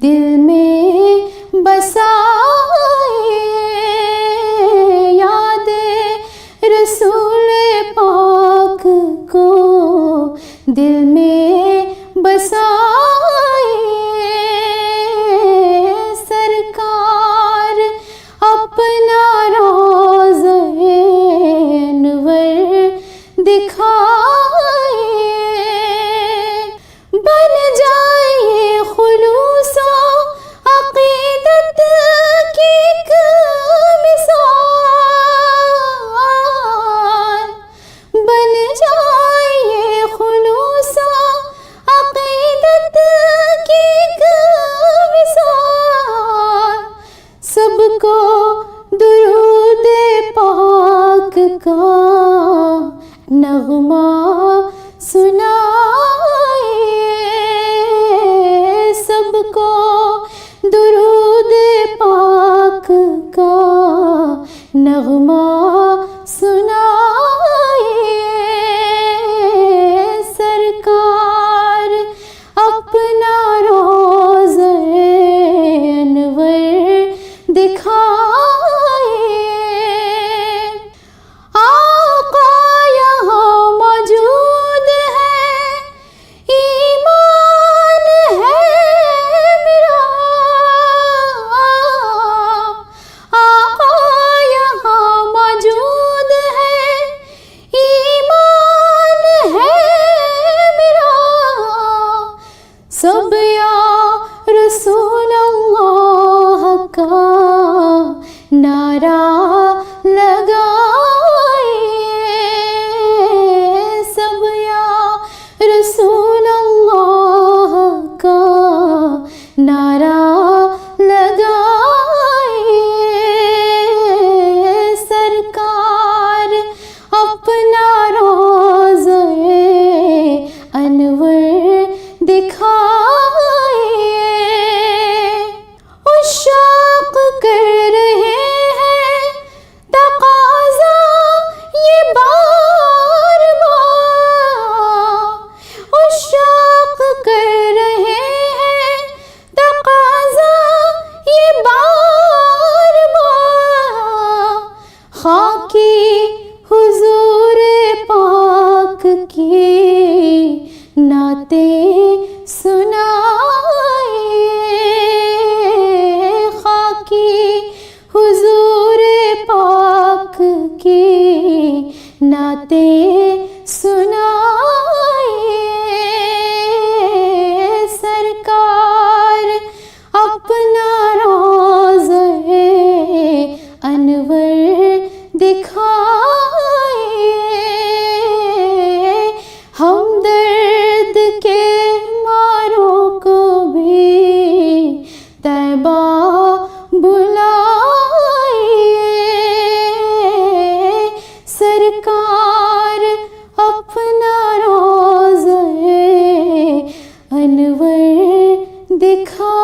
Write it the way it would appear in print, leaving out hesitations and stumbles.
دل میں بسائے یاد رسول پاک کو، دل میں بسائے سرکار اپنا روضہ انور دکھائے، بن جائے خلوص و عقیدت کی ایک مثال، بن جائے خلوص و عقیدت کی ایک مثال، سب کو درود پاک کا نغمہ سنائے، سب کو درود پاک کا نغمہ سنائے، سرکار اپنا روضہ انور دکھائے، آقا یہاں موجود ہے، ایمان ہے میرا، آقا یہاں موجود ہے، ایمان ہے میرا، سب یا رسول اللہ کا نعرہ لگائے، سب یا رسول اللہ کا نعرہ لگائے، سرکار اپنا روضہ انور دکھائے، عشاق کر رہے ہیں تقاضا یہ بار بار، عشاق کر رہے ہیں تقاضا یہ بار بار، خاکی حضور پاک کی نعتیں سنائے، خاکی حضور پاک کی نعتیں سنائے، سرکار اپنا روضہ انور دکھائے، ہم درد کے ماروں کو بھی طیبہ بلائے، سرکار اپنا روضہ انور دکھائے۔